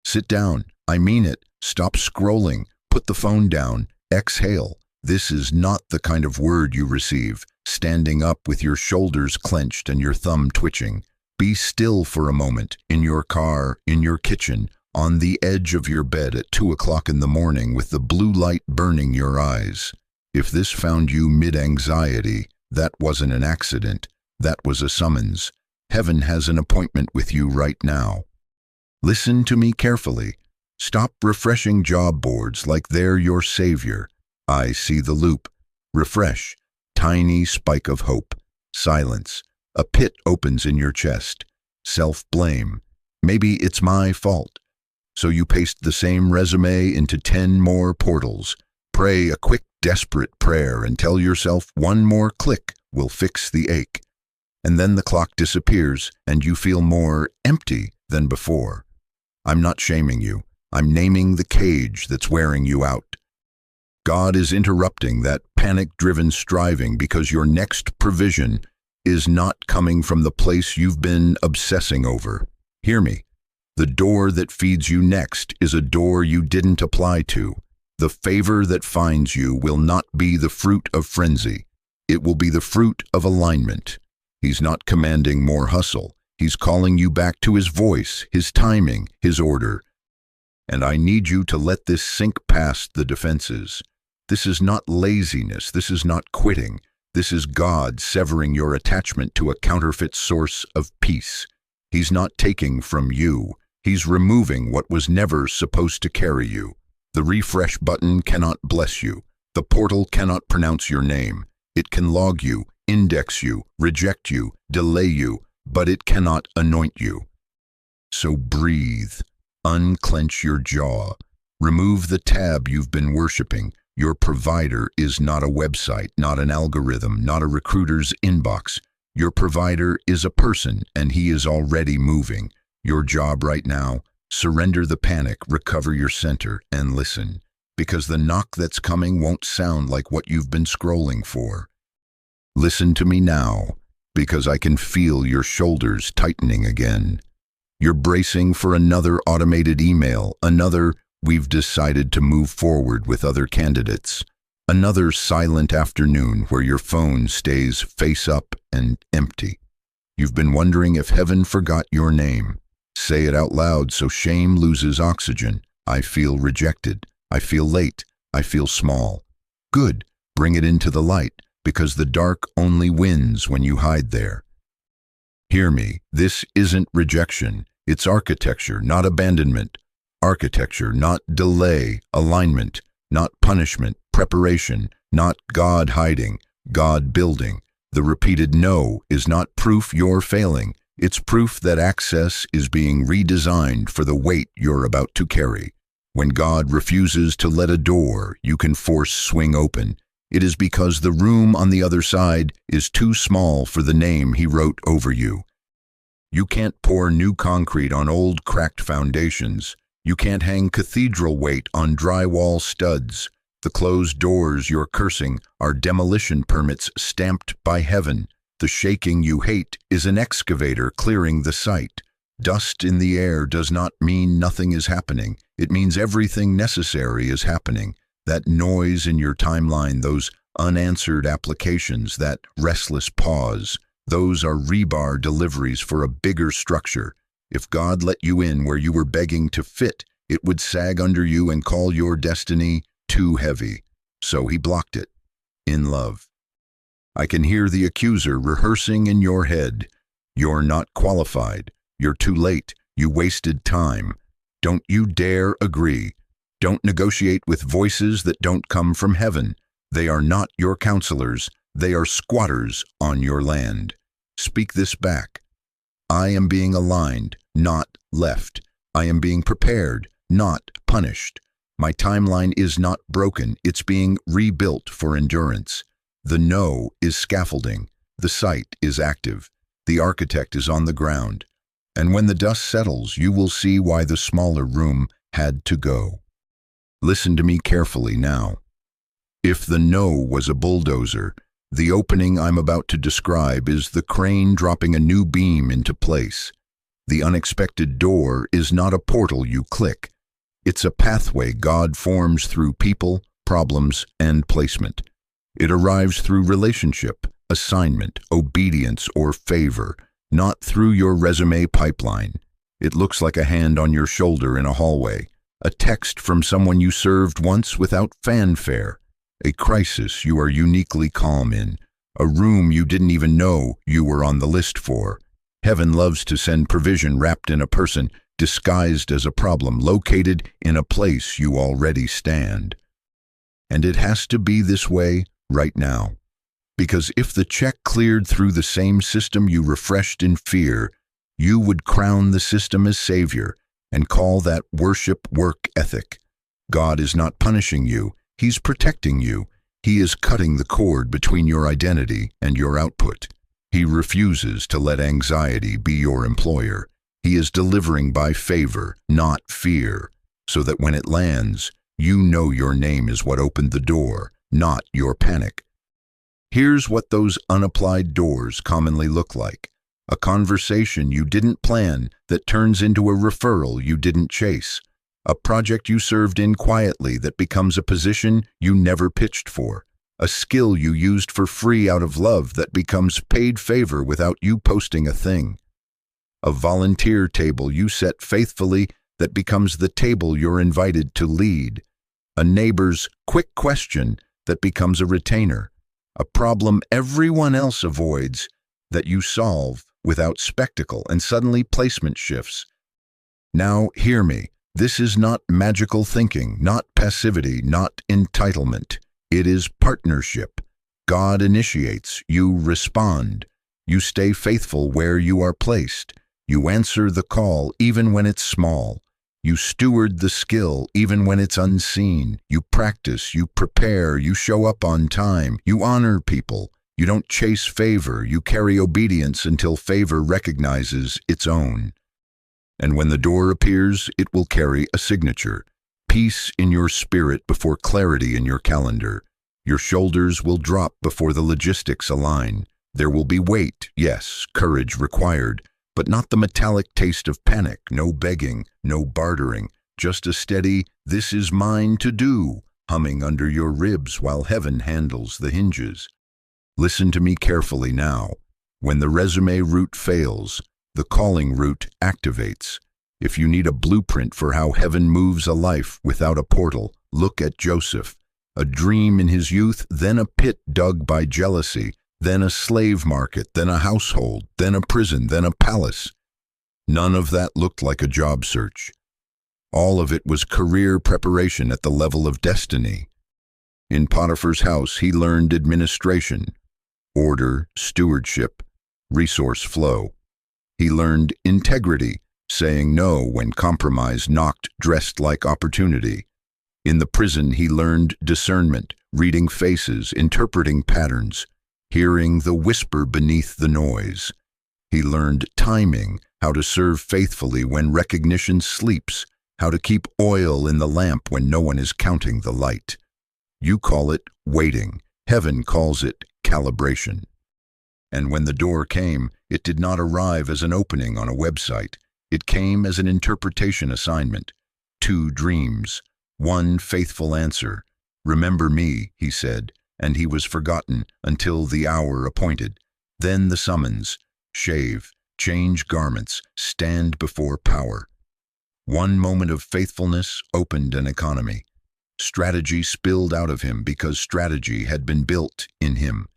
Sit down. I mean it. Stop scrolling. Put the phone down. Exhale. This is not the kind of word you receive, standing up with your shoulders clenched and your thumb twitching. Be still for a moment, in your car, in your kitchen, on the edge of your bed at 2 o'clock in the morning with the blue light burning your eyes. If this found you mid-anxiety, that wasn't an accident. That was a summons. Heaven has an appointment with you right now. Listen to me carefully. Stop refreshing job boards like they're your savior. I see the loop. Refresh. Tiny spike of hope. Silence. A pit opens in your chest. Self-blame. Maybe it's my fault. So you paste the same resume into 10 more portals. Pray a quick, desperate prayer and tell yourself one more click will fix the ache. And then the clock disappears and you feel more empty than before. I'm not shaming you. I'm naming the cage that's wearing you out. God is interrupting that panic-driven striving because your next provision is not coming from the place you've been obsessing over. Hear me. The door that feeds you next is a door you didn't apply to. The favor that finds you will not be the fruit of frenzy. It will be the fruit of alignment. He's not commanding more hustle. He's calling you back to his voice, his timing, his order. And I need you to let this sink past the defenses. This is not laziness. This is not quitting. This is God severing your attachment to a counterfeit source of peace. He's not taking from you. He's removing what was never supposed to carry you. The refresh button cannot bless you. The portal cannot pronounce your name. It can log you, index you, reject you, delay you, but it cannot anoint you. So breathe. Unclench your jaw. Remove the tab you've been worshiping. Your provider is not a website, not an algorithm, not a recruiter's inbox. Your provider is a person, and he is already moving. Your job right now, surrender the panic, recover your center, and listen. Because the knock that's coming won't sound like what you've been scrolling for. Listen to me now, because I can feel your shoulders tightening again. You're bracing for another automated email, another "we've decided to move forward with other candidates," another silent afternoon where your phone stays face up and empty. You've been wondering if heaven forgot your name. Say it out loud so shame loses oxygen. I feel rejected. I feel late. I feel small. Good. Bring it into the light, because the dark only wins when you hide there. Hear me. This isn't rejection. It's architecture, not abandonment. Architecture, not delay. Alignment, not punishment. Preparation, not God hiding. God building. The repeated no is not proof you're failing. It's proof that access is being redesigned for the weight you're about to carry. When God refuses to let a door you can force swing open, it is because the room on the other side is too small for the name he wrote over you. You can't pour new concrete on old cracked foundations. You can't hang cathedral weight on drywall studs. The closed doors you're cursing are demolition permits stamped by heaven. The shaking you hate is an excavator clearing the site. Dust in the air does not mean nothing is happening. It means everything necessary is happening. That noise in your timeline, those unanswered applications, that restless pause, those are rebar deliveries for a bigger structure. If God let you in where you were begging to fit, it would sag under you and call your destiny too heavy. So he blocked it. In love. I can hear the accuser rehearsing in your head. You're not qualified. You're too late. You wasted time. Don't you dare agree. Don't negotiate with voices that don't come from heaven. They are not your counselors. They are squatters on your land. Speak this back. I am being aligned, not left. I am being prepared, not punished. My timeline is not broken. It's being rebuilt for endurance. The no is scaffolding. The site is active. The architect is on the ground. And when the dust settles, you will see why the smaller room had to go. Listen to me carefully now. If the no was a bulldozer, the opening I'm about to describe is the crane dropping a new beam into place. The unexpected door is not a portal you click. It's a pathway God forms through people, problems, and placement. It arrives through relationship, assignment, obedience, or favor, not through your resume pipeline. It looks like a hand on your shoulder in a hallway, a text from someone you served once without fanfare, a crisis you are uniquely calm in, a room you didn't even know you were on the list for. Heaven loves to send provision wrapped in a person, disguised as a problem, located in a place you already stand. And it has to be this way right now. Because if the check cleared through the same system you refreshed in fear, you would crown the system as savior and call that worship work ethic. God is not punishing you, He's protecting you. He is cutting the cord between your identity and your output. He refuses to let anxiety be your employer. He is delivering by favor, not fear, so that when it lands, you know your name is what opened the door, not your panic. Here's what those unapplied doors commonly look like. A conversation you didn't plan that turns into a referral you didn't chase. A project you served in quietly that becomes a position you never pitched for. A skill you used for free out of love that becomes paid favor without you posting a thing. A volunteer table you set faithfully that becomes the table you're invited to lead. A neighbor's quick question that becomes a retainer. A problem everyone else avoids that you solve without spectacle, and suddenly placement shifts. Now hear me. This is not magical thinking, not passivity, not entitlement. It is partnership. God initiates, you respond. You stay faithful where you are placed. You answer the call even when it's small. You steward the skill even when it's unseen. You practice, you prepare, you show up on time. You honor people. You don't chase favor. You carry obedience until favor recognizes its own. And when the door appears, it will carry a signature. Peace in your spirit before clarity in your calendar. Your shoulders will drop before the logistics align. There will be weight, yes, courage required, but not the metallic taste of panic, no begging, no bartering, just a steady, "This is mine to do," humming under your ribs while heaven handles the hinges. Listen to me carefully now. When the resume route fails, the calling route activates. If you need a blueprint for how heaven moves a life without a portal, look at Joseph. A dream in his youth, then a pit dug by jealousy, then a slave market, then a household, then a prison, then a palace. None of that looked like a job search. All of it was career preparation at the level of destiny. In Potiphar's house, he learned administration, order, stewardship, resource flow. He learned integrity, saying no when compromise knocked, dressed like opportunity. In the prison, he learned discernment, reading faces, interpreting patterns, hearing the whisper beneath the noise. He learned timing, how to serve faithfully when recognition sleeps, how to keep oil in the lamp when no one is counting the light. You call it waiting. Heaven calls it calibration. And when the door came, it did not arrive as an opening on a website. It came as an interpretation assignment. 2 dreams, 1 faithful answer. "Remember me," he said, and he was forgotten until the hour appointed. Then the summons: shave, change garments, stand before power. 1 moment of faithfulness opened an economy. Strategy spilled out of him because strategy had been built in him.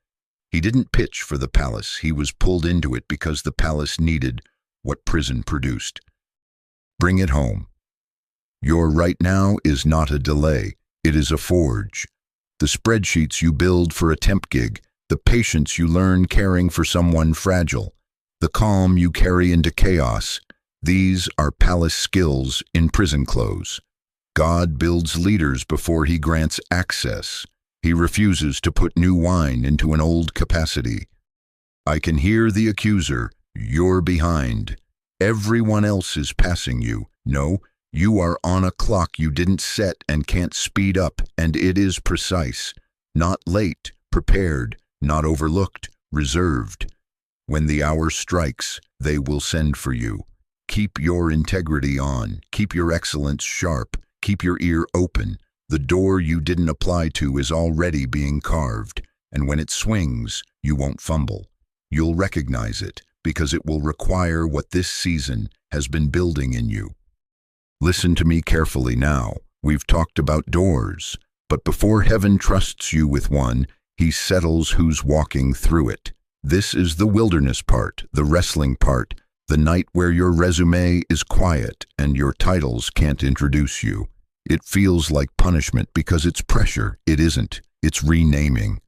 He didn't pitch for the palace. He was pulled into it because the palace needed what prison produced. Bring it home. Your right now is not a delay. It is a forge. The spreadsheets you build for a temp gig, the patience you learn caring for someone fragile, the calm you carry into chaos, these are palace skills in prison clothes. God builds leaders before he grants access. He refuses to put new wine into an old capacity. I can hear the accuser: "You're behind. Everyone else is passing you." No, you are on a clock you didn't set and can't speed up, and it is precise. Not late, prepared, not overlooked, reserved. When the hour strikes, they will send for you. Keep your integrity on. Keep your excellence sharp. Keep your ear open. The door you didn't apply to is already being carved, and when it swings, you won't fumble. You'll recognize it, because it will require what this season has been building in you. Listen to me carefully now. We've talked about doors, but before heaven trusts you with one, he settles who's walking through it. This is the wilderness part, the wrestling part, the night where your resume is quiet and your titles can't introduce you. It feels like punishment because it's pressure. It isn't. It's renaming.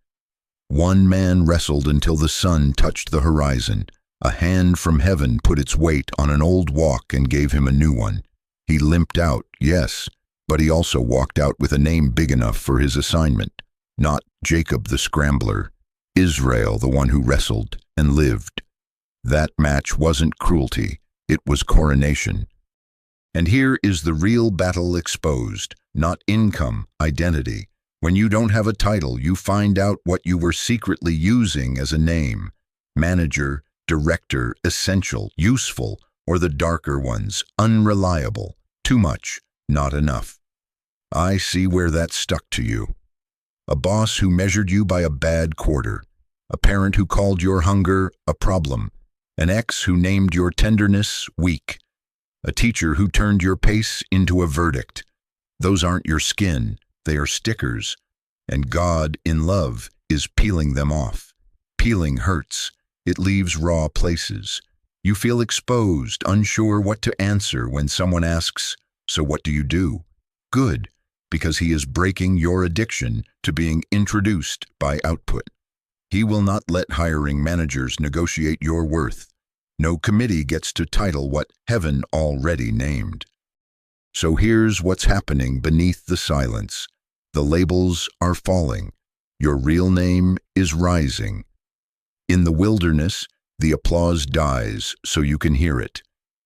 One man wrestled until the sun touched the horizon. A hand from heaven put its weight on an old walk and gave him a new one. He limped out, yes, but he also walked out with a name big enough for his assignment. Not Jacob the scrambler, Israel the one who wrestled and lived. That match wasn't cruelty, it was coronation. And here is the real battle exposed, not income, identity. When you don't have a title, you find out what you were secretly using as a name. Manager, director, essential, useful, or the darker ones, unreliable, too much, not enough. I see where that stuck to you. A boss who measured you by a bad quarter, a parent who called your hunger a problem, an ex who named your tenderness weak, a teacher who turned your pace into a verdict. Those aren't your skin, they are stickers, and God, in love, is peeling them off. Peeling hurts. It leaves raw places. You feel exposed, unsure what to answer when someone asks, "So what do you do?" Good, because he is breaking your addiction to being introduced by output. He will not let hiring managers negotiate your worth. No committee gets to title what heaven already named. So here's what's happening beneath the silence. The labels are falling. Your real name is rising. In the wilderness, the applause dies so you can hear it.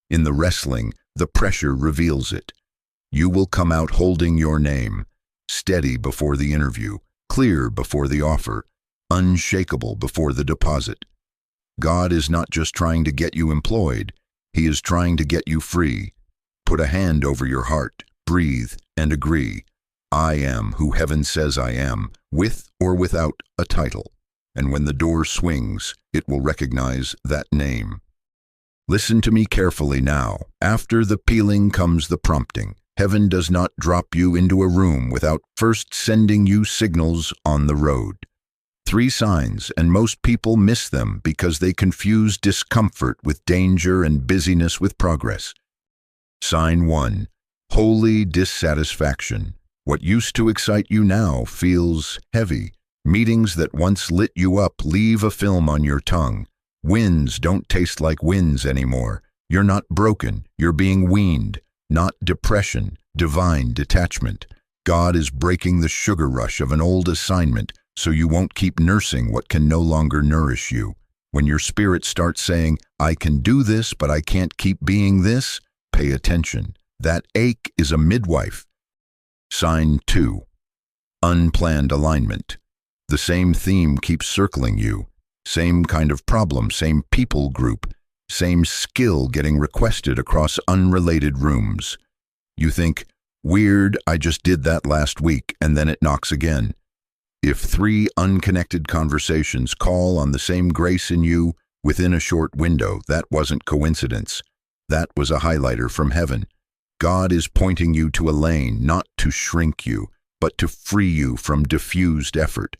In the wrestling, the pressure reveals it. You will come out holding your name, steady before the interview, clear before the offer, unshakable before the deposit. God is not just trying to get you employed, he is trying to get you free. Put a hand over your heart, breathe, and agree. I am who heaven says I am, with or without a title. And when the door swings, it will recognize that name. Listen to me carefully now. After the peeling comes the prompting. Heaven does not drop you into a room without first sending you signals on the road. 3 signs, and most people miss them because they confuse discomfort with danger and busyness with progress. Sign 1. Holy dissatisfaction. What used to excite you now feels heavy. Meetings that once lit you up leave a film on your tongue. Wins don't taste like wins anymore. You're not broken, you're being weaned. Not depression, divine detachment. God is breaking the sugar rush of an old assignment so you won't keep nursing what can no longer nourish you. When your spirit starts saying, I can do this, but I can't keep being this, pay attention. That ache is a midwife. Sign 2. Unplanned alignment. The same theme keeps circling you. Same kind of problem, same people group, same skill getting requested across unrelated rooms. You think, weird, I just did that last week, and then it knocks again. If 3 unconnected conversations call on the same grace in you within a short window, that wasn't coincidence. That was a highlighter from heaven. God is pointing you to a lane, not to shrink you, but to free you from diffused effort.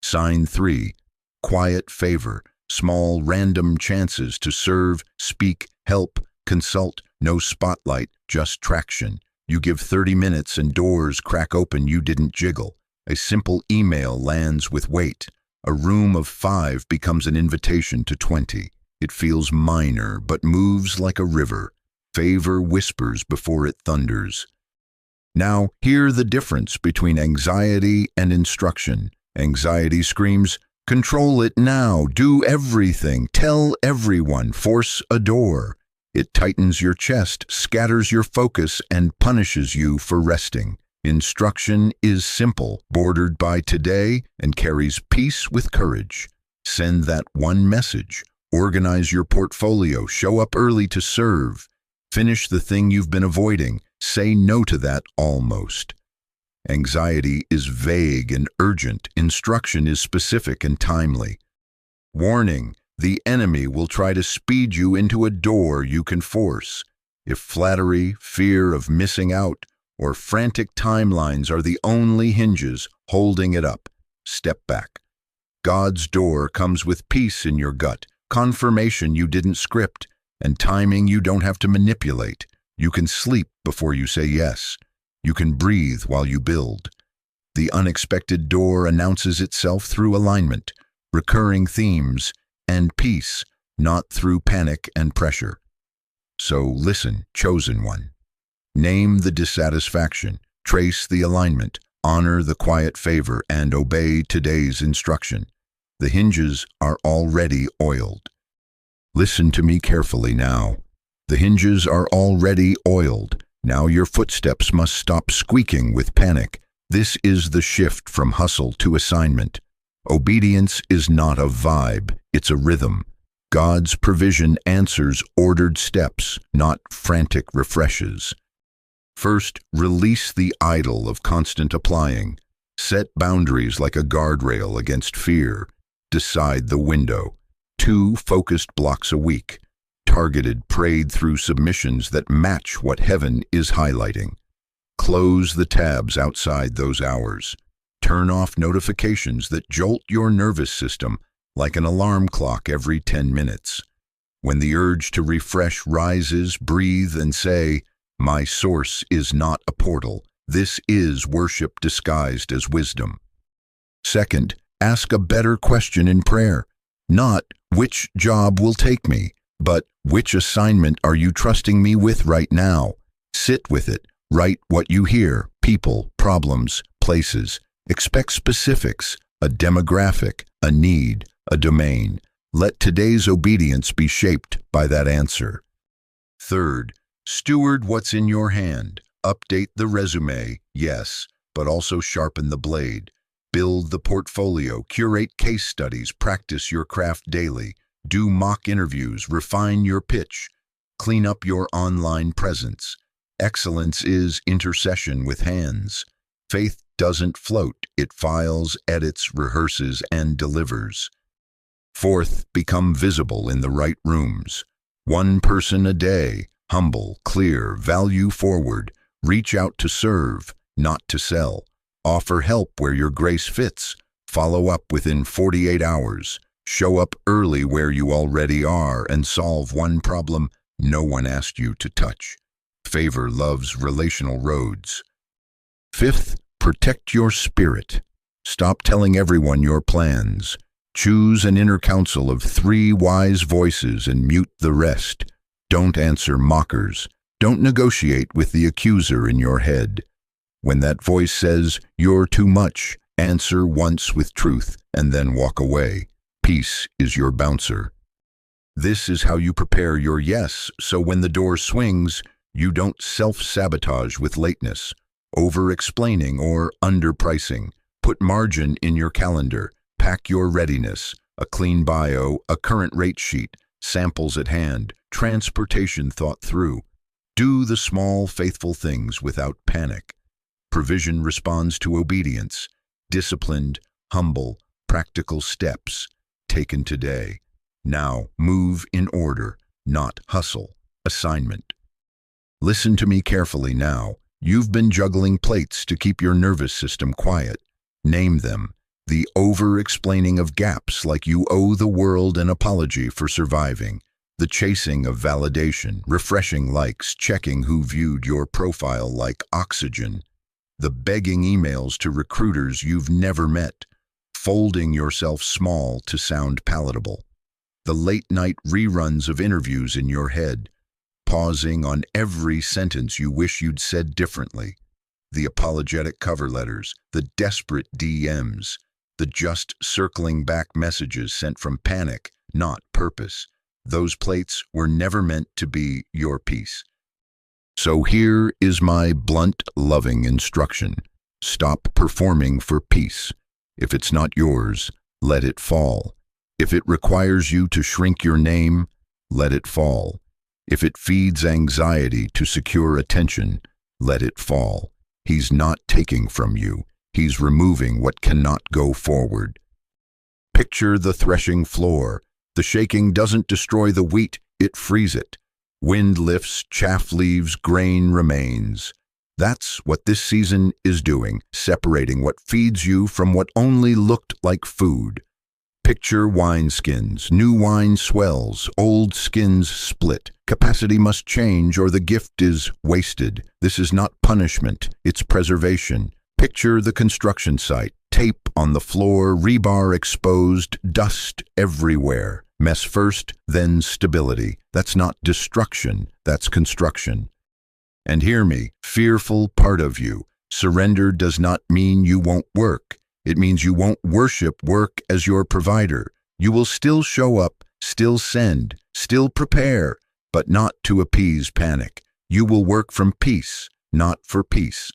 Sign 3. Quiet favor. Small, random chances to serve, speak, help, consult. No spotlight, just traction. You give 30 minutes and doors crack open you didn't jiggle. A simple email lands with weight. A room of 5 becomes an invitation to 20. It feels minor, but moves like a river. Favor whispers before it thunders. Now, hear the difference between anxiety and instruction. Anxiety screams, control it now, do everything, tell everyone, force a door. It tightens your chest, scatters your focus, and punishes you for resting. Instruction is simple, bordered by today, and carries peace with courage. Send that one message, Organize your portfolio. Show up early to serve. Finish the thing you've been avoiding. Say no to that almost. Anxiety is vague and urgent. Instruction is specific and timely. Warning, the enemy will try to speed you into a door you can force. If flattery, fear of missing out, or frantic timelines are the only hinges holding it up, step back. God's door comes with peace in your gut, confirmation you didn't script, and timing you don't have to manipulate. You can sleep before you say yes. You can breathe while you build. The unexpected door announces itself through alignment, recurring themes, and peace, not through panic and pressure. So listen, chosen one. Name the dissatisfaction, trace the alignment, honor the quiet favor, and obey today's instruction. The hinges are already oiled. Listen to me carefully now. The hinges are already oiled. Now your footsteps must stop squeaking with panic. This is the shift from hustle to assignment. Obedience is not a vibe, it's a rhythm. God's provision answers ordered steps, not frantic refreshes. First, release the idol of constant applying. Set boundaries like a guardrail against fear. Decide the window. 2 focused blocks a week. Targeted, prayed through submissions that match what heaven is highlighting. Close the tabs outside those hours. Turn off notifications that jolt your nervous system like an alarm clock every 10 minutes. When the urge to refresh rises, breathe and say, "My source is not a portal. This is worship disguised as wisdom." Second, ask a better question in prayer. Not, "Which job will take me?" but "Which assignment are you trusting me with right now?" Sit with it. Write what you hear, people, problems, places. Expect specifics, a demographic, a need, a domain. Let today's obedience be shaped by that answer. Third, steward what's in your hand. Update the resume, yes, but also sharpen the blade. Build the portfolio, curate case studies, practice your craft daily. Do mock interviews, refine your pitch. Clean up your online presence. Excellence is intercession with hands. Faith doesn't float, it files, edits, rehearses, and delivers. Fourth, become visible in the right rooms. 1 person a day, humble, clear, value forward. Reach out to serve, not to sell. Offer help where your grace fits. Follow up within 48 hours. Show up early where you already are and solve one problem no one asked you to touch. Favor loves relational roads. Fifth, protect your spirit. Stop telling everyone your plans. Choose an inner council of 3 wise voices and mute the rest. Don't answer mockers. Don't negotiate with the accuser in your head. When that voice says, "You're too much," answer once with truth and then walk away. Peace is your bouncer. This is how you prepare your yes, so when the door swings, you don't self-sabotage with lateness, over-explaining or underpricing. Put margin in your calendar. Pack your readiness, a clean bio, a current rate sheet, samples at hand, transportation thought through. Do the small, faithful things without panic. Provision responds to obedience. Disciplined, humble, practical steps taken today. Now move in order, not hustle. Assignment. Listen to me carefully now. You've been juggling plates to keep your nervous system quiet. Name them. The over-explaining of gaps like you owe the world an apology for surviving. The chasing of validation, refreshing likes, checking who viewed your profile like oxygen. The begging emails to recruiters you've never met. Folding yourself small to sound palatable. The late-night reruns of interviews in your head. Pausing on every sentence you wish you'd said differently. The apologetic cover letters, the desperate DMs, the just circling back messages sent from panic, not purpose. Those plates were never meant to be your piece. So here is my blunt, loving instruction. Stop performing for peace. If it's not yours, let it fall. If it requires you to shrink your name, let it fall. If it feeds anxiety to secure attention, let it fall. He's not taking from you. He's removing what cannot go forward. Picture the threshing floor. The shaking doesn't destroy the wheat, it frees it. Wind lifts, chaff leaves, grain remains. That's what this season is doing, separating what feeds you from what only looked like food. Picture wineskins. New wine swells, old skins split. Capacity must change or the gift is wasted. This is not punishment, it's preservation. Picture the construction site. Tape on the floor, rebar exposed, dust everywhere. Mess first, then stability. That's not destruction, that's construction. And hear me, fearful part of you. Surrender does not mean you won't work. It means you won't worship work as your provider. You will still show up, still send, still prepare, but not to appease panic. You will work from peace, not for peace.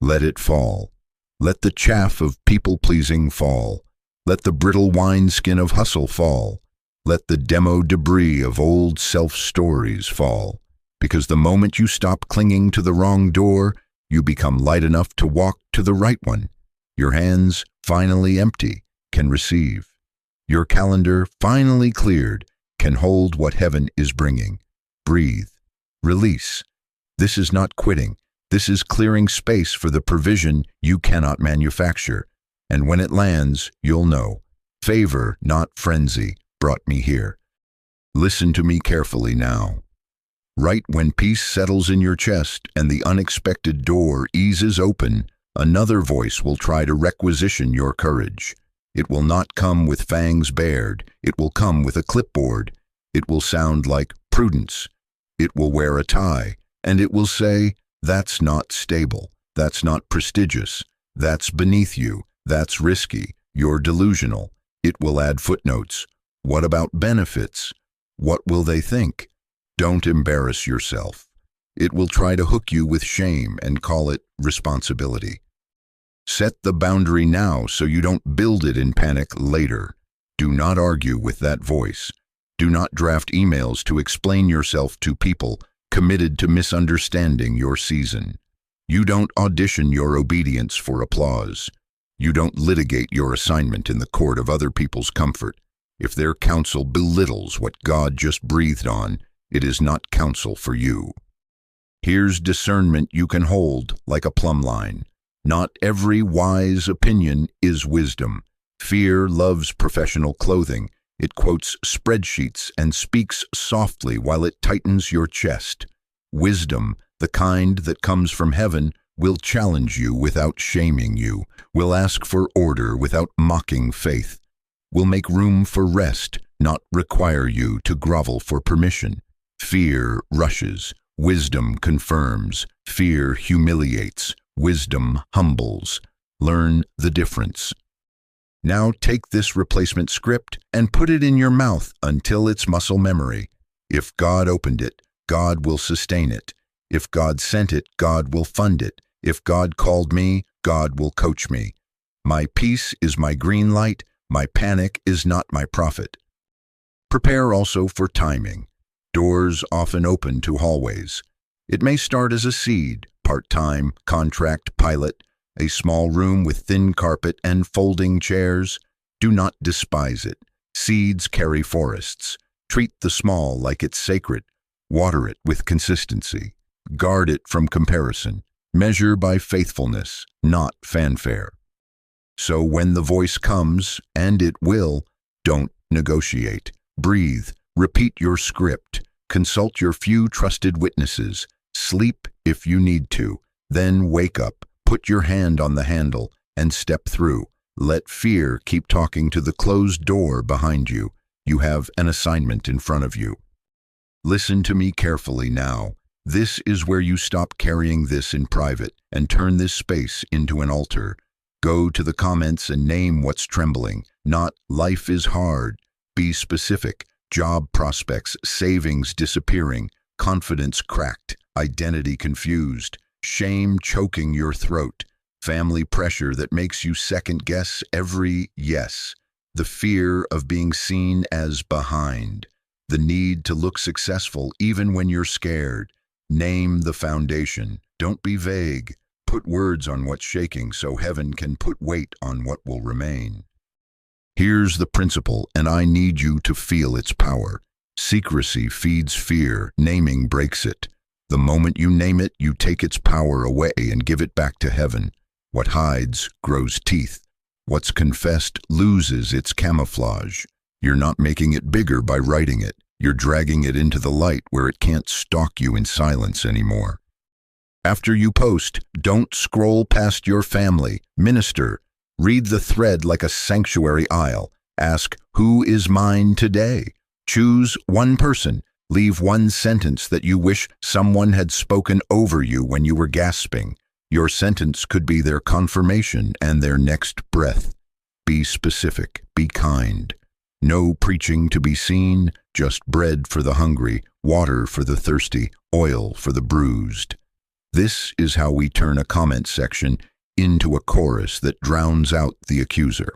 Let it fall. Let the chaff of people-pleasing fall. Let the brittle wineskin of hustle fall. Let the demo debris of old self-stories fall. Because the moment you stop clinging to the wrong door, you become light enough to walk to the right one. Your hands, finally empty, can receive. Your calendar, finally cleared, can hold what heaven is bringing. Breathe. Release. This is not quitting. This is clearing space for the provision you cannot manufacture. And when it lands, you'll know. Favor, not frenzy, brought me here. Listen to me carefully now. Right when peace settles in your chest and the unexpected door eases open, another voice will try to requisition your courage. It will not come with fangs bared. It will come with a clipboard. It will sound like prudence. It will wear a tie, and it will say, "That's not stable. That's not prestigious. That's beneath you. That's risky. You're delusional." It will add footnotes. What about benefits? What will they think? Don't embarrass yourself. It will try to hook you with shame and call it responsibility. Set the boundary now so you don't build it in panic later. Do not argue with that voice. Do not draft emails to explain yourself to people committed to misunderstanding your season. You don't audition your obedience for applause. You don't litigate your assignment in the court of other people's comfort. If their counsel belittles what God just breathed on, it is not counsel for you. Here's discernment you can hold like a plumb line. Not every wise opinion is wisdom. Fear loves professional clothing. It quotes spreadsheets and speaks softly while it tightens your chest. Wisdom, the kind that comes from heaven, will challenge you without shaming you, will ask for order without mocking faith, will make room for rest, not require you to grovel for permission. Fear rushes, wisdom confirms. Fear humiliates, wisdom humbles. Learn the difference. Now take this replacement script and put it in your mouth until it's muscle memory. If God opened it, God will sustain it. If God sent it, God will fund it. If God called me, God will coach me. My peace is my green light. My panic is not my profit. Prepare also for timing. Doors often open to hallways. It may start as a seed, part-time, contract, pilot, a small room with thin carpet and folding chairs. Do not despise it. Seeds carry forests. Treat the small like it's sacred. Water it with consistency. Guard it from comparison. Measure by faithfulness, not fanfare. So when the voice comes, and it will, don't negotiate. Breathe. Repeat your script. Consult your few trusted witnesses. Sleep if you need to. Then wake up. Put your hand on the handle and step through. Let fear keep talking to the closed door behind you. You have an assignment in front of you. Listen to me carefully now. This is where you stop carrying this in private and turn this space into an altar. Go to the comments and name what's trembling. Not life is hard. Be specific. Job prospects, savings disappearing, confidence cracked, identity confused, shame choking your throat, family pressure that makes you second-guess every yes. The fear of being seen as behind. The need to look successful even when you're scared. Name the foundation. Don't be vague. Put words on what's shaking so heaven can put weight on what will remain. Here's the principle, and I need you to feel its power. Secrecy feeds fear. Naming breaks it. The moment you name it, you take its power away and give it back to heaven. What hides grows teeth. What's confessed loses its camouflage. You're not making it bigger by writing it. You're dragging it into the light where it can't stalk you in silence anymore. After you post, don't scroll past your family. Minister. Read the thread like a sanctuary aisle. Ask, who is mine today? Choose one person. Leave one sentence that you wish someone had spoken over you when you were gasping. Your sentence could be their confirmation and their next breath. Be specific. Be kind. No preaching to be seen, just bread for the hungry, water for the thirsty, oil for the bruised. This is how we turn a comment section into a chorus that drowns out the accuser.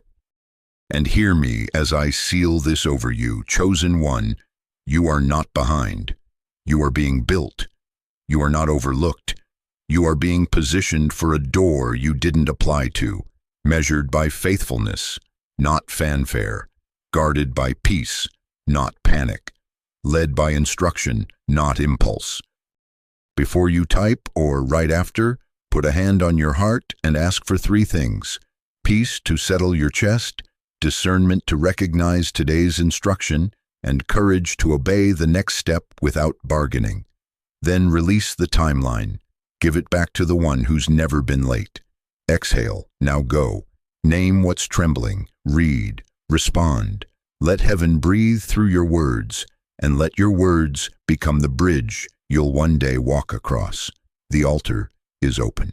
And hear me as I seal this over you, chosen one. You are not behind. You are being built. You are not overlooked. You are being positioned for a door you didn't apply to, measured by faithfulness, not fanfare, guarded by peace, not panic, led by instruction, not impulse. Before you type or right after, put a hand on your heart and ask for 3 things: peace to settle your chest, discernment to recognize today's instruction, and courage to obey the next step without bargaining. Then release the timeline. Give it back to the one who's never been late. Exhale, now go. Name what's trembling, read, respond. Let heaven breathe through your words, and let your words become the bridge you'll one day walk across. The altar is open.